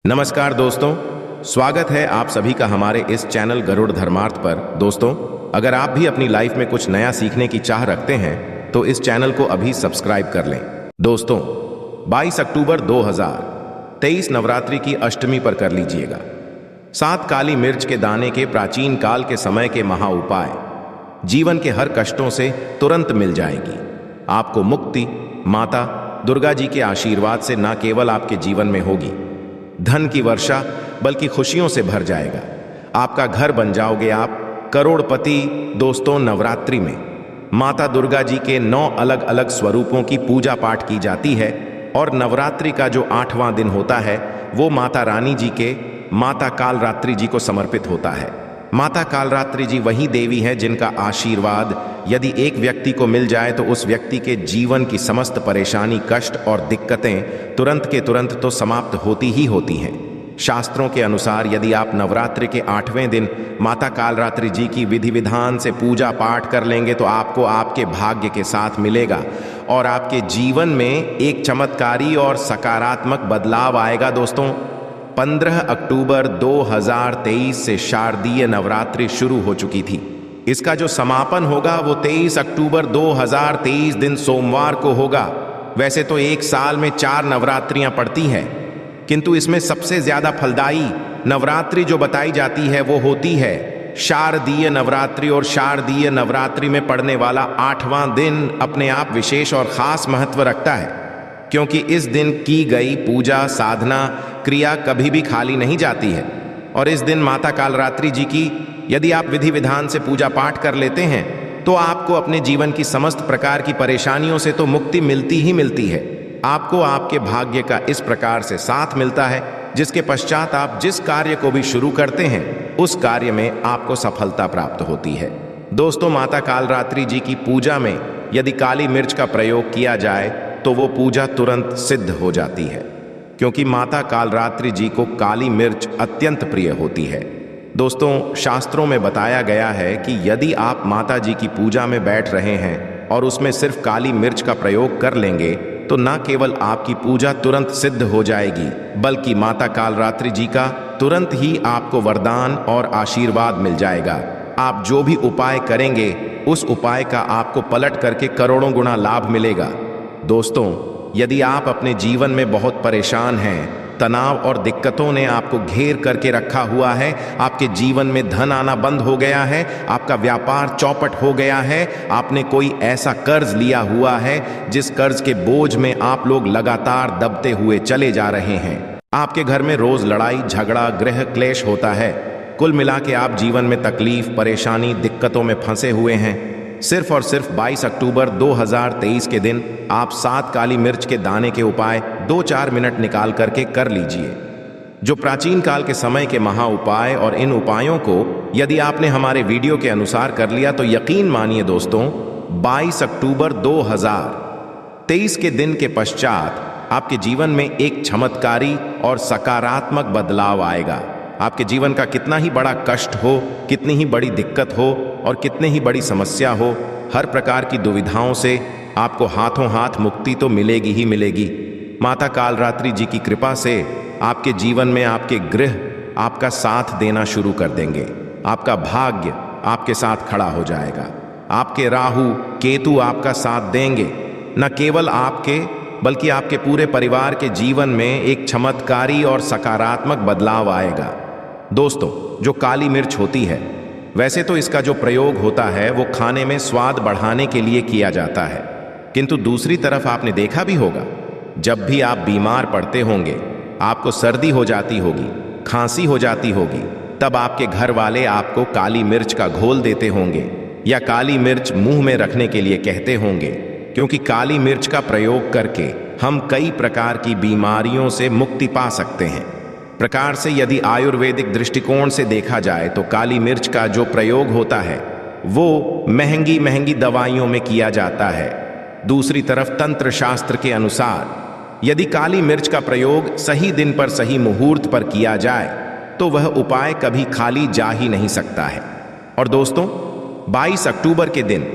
नमस्कार दोस्तों, स्वागत है आप सभी का हमारे इस चैनल गरुड़ धर्मार्थ पर। दोस्तों, अगर आप भी अपनी लाइफ में कुछ नया सीखने की चाह रखते हैं तो इस चैनल को अभी सब्सक्राइब कर लें। दोस्तों, 22 अक्टूबर 2023 नवरात्रि की अष्टमी पर कर लीजिएगा 7 काली मिर्च के दाने के प्राचीन काल के समय के महा उपाय। जीवन के हर कष्टों से तुरंत मिल जाएगी आपको मुक्ति। माता दुर्गा जी के आशीर्वाद से न केवल आपके जीवन में होगी धन की वर्षा, बल्कि खुशियों से भर जाएगा। आपका घर बन जाओगे आप करोड़पति। दोस्तों, नवरात्रि में माता दुर्गा जी के 9 अलग अलग स्वरूपों की पूजा पाठ की जाती है और नवरात्रि का जो 8वां दिन होता है वो माता रानी जी के माता कालरात्रि जी को समर्पित होता है। माता कालरात्रि जी वही देवी है जिनका आशीर्वाद यदि एक व्यक्ति को मिल जाए तो उस व्यक्ति के जीवन की समस्त परेशानी, कष्ट और दिक्कतें तुरंत के तुरंत तो समाप्त होती ही होती हैं। शास्त्रों के अनुसार यदि आप नवरात्रि के 8वें दिन माता कालरात्रि जी की विधि विधान से पूजा पाठ कर लेंगे तो आपको आपके भाग्य के साथ मिलेगा और आपके जीवन में एक चमत्कारी और सकारात्मक बदलाव आएगा। दोस्तों, 15 अक्टूबर 2023 से शारदीय नवरात्रि शुरू हो चुकी थी। इसका जो समापन होगा वो 23 अक्टूबर 2023 दिन सोमवार को होगा। वैसे तो एक साल में 4 नवरात्रियां पड़ती हैं, किंतु इसमें सबसे ज्यादा फलदायी नवरात्रि जो बताई जाती है वो होती है शारदीय नवरात्रि। और शारदीय नवरात्रि में पड़ने वाला 8वां दिन अपने आप विशेष और खास महत्व रखता है, क्योंकि इस दिन की गई पूजा, साधना, क्रिया कभी भी खाली नहीं जाती है। और इस दिन माता कालरात्रि जी की यदि आप विधि विधान से पूजा पाठ कर लेते हैं तो आपको अपने जीवन की समस्त प्रकार की परेशानियों से तो मुक्ति मिलती ही मिलती है। आपको आपके भाग्य का इस प्रकार से साथ मिलता है जिसके पश्चात आप जिस कार्य को भी शुरू करते हैं उस कार्य में आपको सफलता प्राप्त होती है। दोस्तों, माता कालरात्रि जी की पूजा में यदि काली मिर्च का प्रयोग किया जाए तो वो पूजा तुरंत सिद्ध हो जाती है, क्योंकि माता कालरात्रि जी को काली मिर्च अत्यंत प्रिय होती है। दोस्तों, शास्त्रों में बताया गया है कि यदि आप माता जी की पूजा में बैठ रहे हैं और उसमें सिर्फ काली मिर्च का प्रयोग कर लेंगे तो न केवल आपकी पूजा तुरंत सिद्ध हो जाएगी, बल्कि माता कालरात्रि जी का तुरंत ही आपको वरदान और आशीर्वाद मिल जाएगा। आप जो भी उपाय करेंगे उस उपाय का आपको पलट करके करोड़ों गुना लाभ मिलेगा। दोस्तों, यदि आप अपने जीवन में बहुत परेशान हैं, तनाव और दिक्कतों ने आपको घेर करके रखा हुआ है, आपके जीवन में धन आना बंद हो गया है, आपका व्यापार चौपट हो गया है, आपने कोई ऐसा कर्ज लिया हुआ है जिस कर्ज के बोझ में आप लोग लगातार दबते हुए चले जा रहे हैं, आपके घर में रोज लड़ाई झगड़ा, गृह क्लेश होता है, कुल मिला के आप जीवन में तकलीफ, परेशानी, दिक्कतों में फंसे हुए हैं, सिर्फ और सिर्फ 22 अक्टूबर 2023 के दिन आप 7 काली मिर्च के दाने के उपाय 2-4 मिनट निकाल करके कर लीजिए, जो प्राचीन काल के समय के महा उपाय। और इन उपायों को यदि आपने हमारे वीडियो के अनुसार कर लिया तो यकीन मानिए दोस्तों, 22 अक्टूबर 2023 के दिन के पश्चात आपके जीवन में एक चमत्कारी और सकारात्मक बदलाव आएगा। आपके जीवन का कितना ही बड़ा कष्ट हो, कितनी ही बड़ी दिक्कत हो और कितनी ही बड़ी समस्या हो, हर प्रकार की दुविधाओं से आपको हाथों हाथ मुक्ति तो मिलेगी ही मिलेगी। माता कालरात्रि जी की कृपा से आपके जीवन में आपके ग्रह आपका साथ देना शुरू कर देंगे, आपका भाग्य आपके साथ खड़ा हो जाएगा, आपके राहु केतु आपका साथ देंगे। न केवल आपके बल्कि आपके पूरे परिवार के जीवन में एक चमत्कारी और सकारात्मक बदलाव आएगा। दोस्तों, जो काली मिर्च होती है, वैसे तो इसका जो प्रयोग होता है वो खाने में स्वाद बढ़ाने के लिए किया जाता है, किंतु दूसरी तरफ आपने देखा भी होगा, जब भी आप बीमार पड़ते होंगे, आपको सर्दी हो जाती होगी, खांसी हो जाती होगी, तब आपके घर वाले आपको काली मिर्च का घोल देते होंगे या काली मिर्च मुंह में रखने के लिए कहते होंगे, क्योंकि काली मिर्च का प्रयोग करके हम कई प्रकार की बीमारियों से मुक्ति पा सकते हैं। प्रकार से यदि आयुर्वेदिक दृष्टिकोण से देखा जाए तो काली मिर्च का जो प्रयोग होता है वो महंगी महंगी दवाइयों में किया जाता है। दूसरी तरफ तंत्र शास्त्र के अनुसार यदि काली मिर्च का प्रयोग सही दिन पर, सही मुहूर्त पर किया जाए तो वह उपाय कभी खाली जा ही नहीं सकता है। और दोस्तों, 22 अक्टूबर के दिन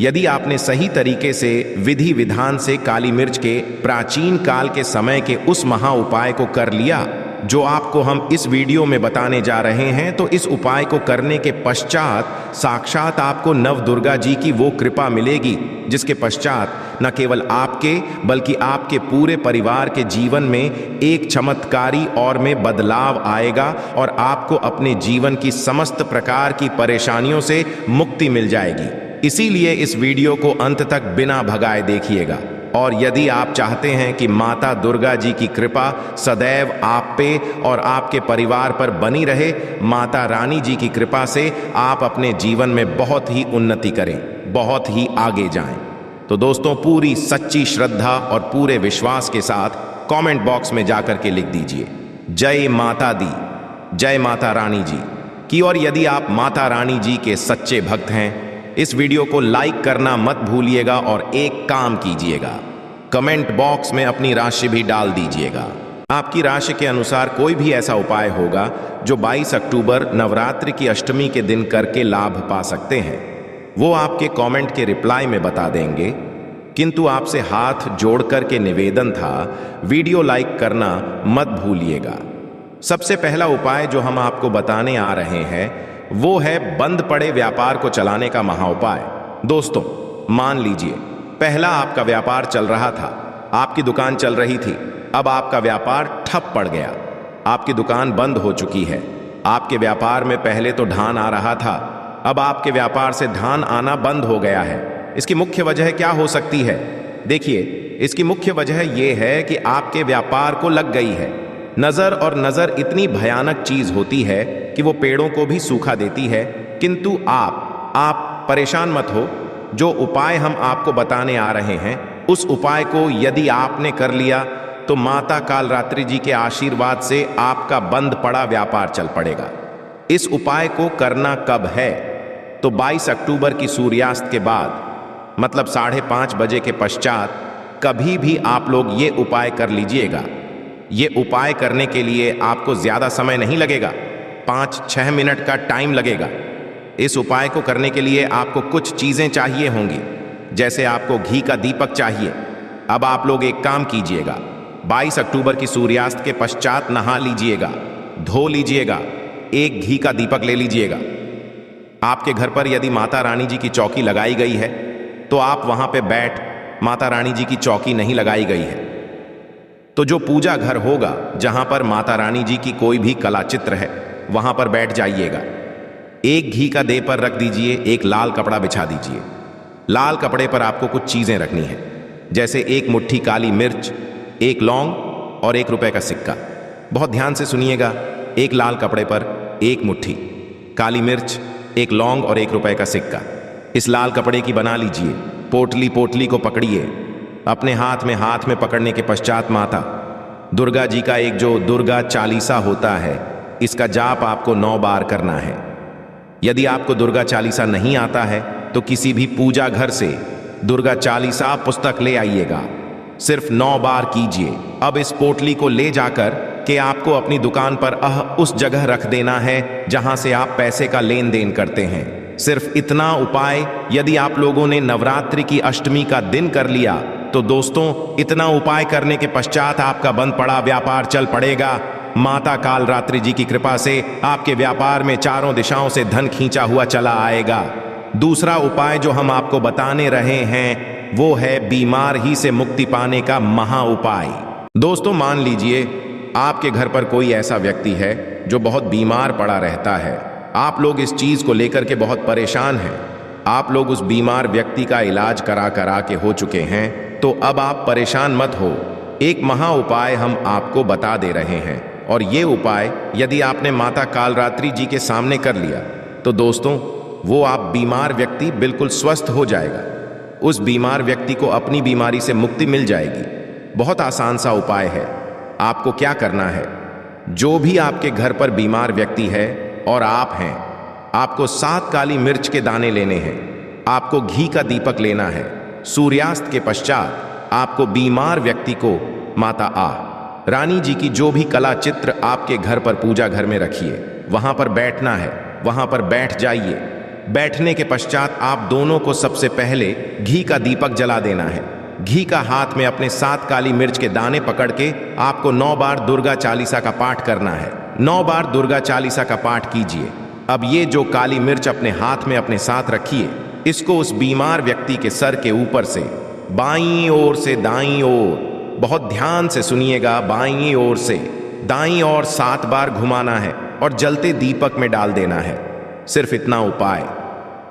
यदि आपने सही तरीके से विधि विधान से काली मिर्च के प्राचीन काल के समय के उस महा उपाय को कर लिया जो आपको हम इस वीडियो में बताने जा रहे हैं, तो इस उपाय को करने के पश्चात साक्षात आपको नव दुर्गा जी की वो कृपा मिलेगी, जिसके पश्चात न केवल आपके बल्कि आपके पूरे परिवार के जीवन में एक चमत्कारी और में बदलाव आएगा और आपको अपने जीवन की समस्त प्रकार की परेशानियों से मुक्ति मिल जाएगी। इसीलिए इस वीडियो को अंत तक बिना भगाए देखिएगा। और यदि आप चाहते हैं कि माता दुर्गा जी की कृपा सदैव आप पे और आपके परिवार पर बनी रहे, माता रानी जी की कृपा से आप अपने जीवन में बहुत ही उन्नति करें, बहुत ही आगे जाएं, तो दोस्तों पूरी सच्ची श्रद्धा और पूरे विश्वास के साथ कमेंट बॉक्स में जाकर के लिख दीजिए जय माता दी, जय माता रानी जी की। और यदि आप माता रानी जी के सच्चे भक्त हैं, इस वीडियो को लाइक करना मत भूलिएगा और एक काम कीजिएगा, कमेंट बॉक्स में अपनी राशि भी डाल दीजिएगा। आपकी राशि के अनुसार कोई भी ऐसा उपाय होगा जो 22 अक्टूबर नवरात्रि की अष्टमी के दिन करके लाभ पा सकते हैं, वो आपके कमेंट के रिप्लाई में बता देंगे। किंतु आपसे हाथ जोड़ कर के निवेदन था, वीडियो लाइक करना मत भूलिएगा। सबसे पहला उपाय जो हम आपको बताने आ रहे हैं वो है बंद पड़े व्यापार को चलाने का महाउपाय। दोस्तों मान लीजिए पहला आपका व्यापार चल रहा था, आपकी दुकान चल रही थी, अब आपका व्यापार ठप पड़ गया, आपकी दुकान बंद हो चुकी है। आपके व्यापार में पहले तो धान आ रहा था, अब आपके व्यापार से धान आना बंद हो गया है। इसकी मुख्य वजह क्या हो सकती है? देखिए, इसकी मुख्य वजह यह है कि आपके व्यापार को लग गई है नजर, और नजर इतनी भयानक चीज होती है कि वो पेड़ों को भी सूखा देती है। किंतु आप परेशान मत हो, जो उपाय हम आपको बताने आ रहे हैं उस उपाय को यदि आपने कर लिया तो माता कालरात्रि जी के आशीर्वाद से आपका बंद पड़ा व्यापार चल पड़ेगा। इस उपाय को करना कब है? तो 22 अक्टूबर की सूर्यास्त के बाद, मतलब 5:30 बजे के पश्चात कभी भी आप लोग ये उपाय कर लीजिएगा। ये उपाय करने के लिए आपको ज्यादा समय नहीं लगेगा, 5-6 मिनट का टाइम लगेगा। इस उपाय को करने के लिए आपको कुछ चीजें चाहिए होंगी, जैसे आपको घी का दीपक चाहिए। अब आप लोग एक काम कीजिएगा, 22 अक्टूबर की सूर्यास्त के पश्चात नहा लीजिएगा, धो लीजिएगा, एक घी का दीपक ले लीजिएगा। आपके घर पर यदि माता रानी जी की चौकी लगाई गई है तो आप वहां पे बैठ, माता रानी जी की चौकी नहीं लगाई गई है तो जो पूजा घर होगा जहां पर माता रानी जी की कोई भी कला चित्र है वहां पर बैठ जाइएगा। एक घी का देह पर रख दीजिए, एक लाल कपड़ा बिछा दीजिए। लाल कपड़े पर आपको कुछ चीजें रखनी है, जैसे एक मुट्ठी काली मिर्च, एक लौंग और ₹1 का सिक्का। बहुत ध्यान से सुनिएगा, एक लाल कपड़े पर एक मुट्ठी काली मिर्च, एक लौंग और ₹1 का सिक्का। इस लाल कपड़े की बना लीजिए, पोटली को पकड़िए। अपने हाथ में पकड़ने के पश्चात माता दुर्गा जी का एक जो दुर्गा चालीसा होता है, इसका जाप आपको 9 बार करना है। यदि आपको दुर्गा चालीसा नहीं आता है तो किसी भी पूजा घर से दुर्गा चालीसा पुस्तक ले आइएगा, सिर्फ 9 बार कीजिए। अब इस पोटली को ले जाकर के आपको अपनी दुकान पर उस जगह रख देना है जहां से आप पैसे का लेन देन करते हैं। सिर्फ इतना उपाय यदि आप लोगों ने नवरात्रि की अष्टमी का दिन कर लिया तो दोस्तों इतना उपाय करने के पश्चात आपका बंद पड़ा व्यापार चल पड़ेगा। माता कालरात्रि जी की कृपा से आपके व्यापार में चारों दिशाओं से धन खींचा हुआ चला आएगा। दूसरा उपाय जो हम आपको बताने रहे हैं वो है बीमार ही से मुक्ति पाने का महा उपाय। दोस्तों मान लीजिए आपके घर पर कोई ऐसा व्यक्ति है जो बहुत बीमार पड़ा रहता है, आप लोग इस चीज को लेकर के बहुत परेशान हैं, आप लोग उस बीमार व्यक्ति का इलाज करा के हो चुके हैं, तो अब आप परेशान मत हो। एक महा उपाय हम आपको बता दे रहे हैं और ये उपाय यदि आपने माता कालरात्रि जी के सामने कर लिया तो दोस्तों वो आप बीमार व्यक्ति बिल्कुल स्वस्थ हो जाएगा, उस बीमार व्यक्ति को अपनी बीमारी से मुक्ति मिल जाएगी। बहुत आसान सा उपाय है। आपको क्या करना है, जो भी आपके घर पर बीमार व्यक्ति है और आप हैं, आपको 7 काली मिर्च के दाने लेने हैं, आपको घी का दीपक लेना है। सूर्यास्त के पश्चात आपको बीमार व्यक्ति को माता रानी जी की जो भी कला चित्र आपके घर पर पूजा घर में रखिए, वहां पर बैठना है, वहां पर बैठ जाइए। बैठने के पश्चात आप दोनों को सबसे पहले घी का दीपक जला देना है। घी का हाथ में अपने 7 काली मिर्च के दाने पकड़ के आपको 9 बार दुर्गा चालीसा का पाठ करना है। 9 बार दुर्गा चालीसा का पाठ कीजिए। अब ये जो काली मिर्च अपने हाथ में अपने साथ रखिए, इसको उस बीमार व्यक्ति के सर के ऊपर से बाईं ओर से दाईं ओर, बहुत ध्यान से सुनिएगा, बाईं ओर से दाईं ओर 7 बार घुमाना है और जलते दीपक में डाल देना है। सिर्फ इतना उपाय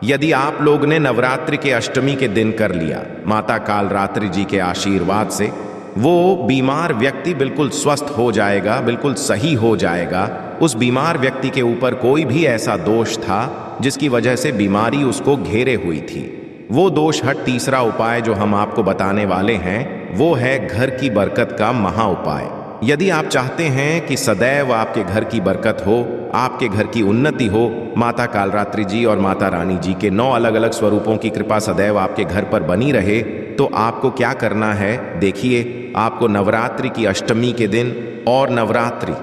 यदि आप लोग ने नवरात्रि के अष्टमी के दिन कर लिया, माता कालरात्रि जी के आशीर्वाद से वो बीमार व्यक्ति बिल्कुल स्वस्थ हो जाएगा, बिल्कुल सही हो जाएगा। उस बीमार व्यक्ति के ऊपर कोई भी ऐसा दोष था जिसकी वजह से बीमारी उसको घेरे हुई थी, वो दोष हट। तीसरा उपाय जो हम आपको बताने वाले हैं वो है घर की बरकत का महा उपाय। यदि आप चाहते हैं कि सदैव आपके घर की बरकत हो, आपके घर की उन्नति हो, माता कालरात्रि जी और माता रानी जी के 9 अलग अलग स्वरूपों की कृपा सदैव आपके घर पर बनी रहे, तो आपको क्या करना है देखिए। आपको नवरात्रि की अष्टमी के दिन और नवरात्रि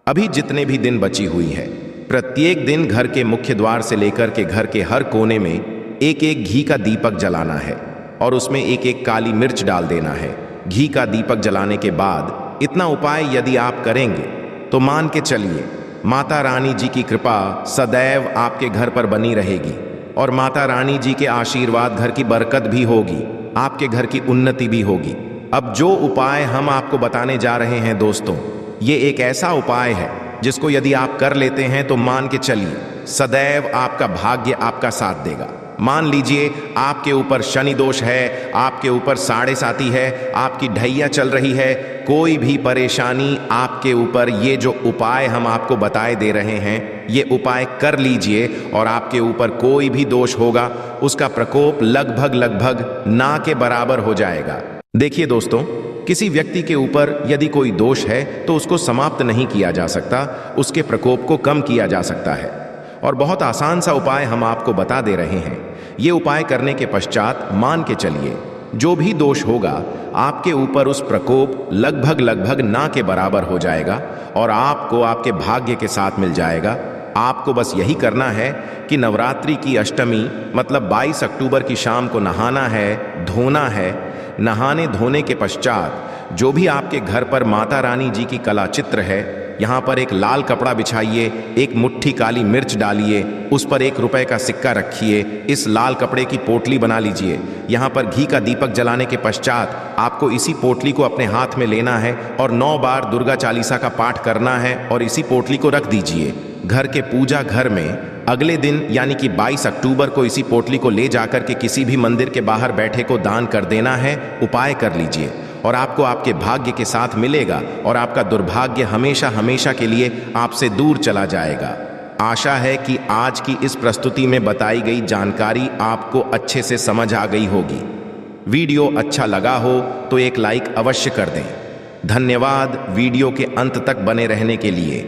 अभी जितने भी दिन बची हुई है, प्रत्येक दिन घर के मुख्य द्वार से लेकर के घर के हर कोने में एक एक घी का दीपक जलाना है और उसमें एक एक काली मिर्च डाल देना है। घी का दीपक जलाने के बाद इतना उपाय यदि आप करेंगे तो मान के चलिए माता रानी जी की कृपा सदैव आपके घर पर बनी रहेगी और माता रानी जी के आशीर्वाद, घर की बरकत भी होगी, आपके घर की उन्नति भी होगी। अब जो उपाय हम आपको बताने जा रहे हैं दोस्तों, ये एक ऐसा उपाय है जिसको यदि आप कर लेते हैं तो मान के चलिए सदैव आपका भाग्य आपका साथ देगा। मान लीजिए आपके ऊपर शनि दोष है, आपके ऊपर साढ़े साती है, आपकी ढैया चल रही है, कोई भी परेशानी आपके ऊपर, ये जो उपाय हम आपको बताए दे रहे हैं ये उपाय कर लीजिए और आपके ऊपर कोई भी दोष होगा उसका प्रकोप लगभग ना के बराबर हो जाएगा। देखिए दोस्तों, किसी व्यक्ति के ऊपर यदि कोई दोष है तो उसको समाप्त नहीं किया जा सकता, उसके प्रकोप को कम किया जा सकता है। और बहुत आसान सा उपाय हम आपको बता दे रहे हैं। ये उपाय करने के पश्चात मान के चलिए जो भी दोष होगा आपके ऊपर उस प्रकोप लगभग ना के बराबर हो जाएगा और आपको आपके भाग्य के साथ मिल जाएगा। आपको बस यही करना है कि नवरात्रि की अष्टमी मतलब 22 अक्टूबर की शाम को नहाना है, धोना है। नहाने धोने के पश्चात जो भी आपके घर पर माता रानी जी की कला चित्र है, यहाँ पर एक लाल कपड़ा बिछाइए, एक मुट्ठी काली मिर्च डालिए, उस पर 1 रुपए का सिक्का रखिए, इस लाल कपड़े की पोटली बना लीजिए। यहाँ पर घी का दीपक जलाने के पश्चात आपको इसी पोटली को अपने हाथ में लेना है और 9 बार दुर्गा चालीसा का पाठ करना है और इसी पोटली को रख दीजिए घर के पूजा घर में। अगले दिन यानी कि 22 अक्टूबर को इसी पोटली को ले जाकर के किसी भी मंदिर के बाहर बैठे को दान कर देना है। उपाय कर लीजिए और आपको आपके भाग्य के साथ मिलेगा और आपका दुर्भाग्य हमेशा के लिए आपसे दूर चला जाएगा। आशा है कि आज की इस प्रस्तुति में बताई गई जानकारी आपको अच्छे से समझ आ गई होगी। वीडियो अच्छा लगा हो तो एक लाइक अवश्य कर दें। धन्यवाद वीडियो के अंत तक बने रहने के लिए।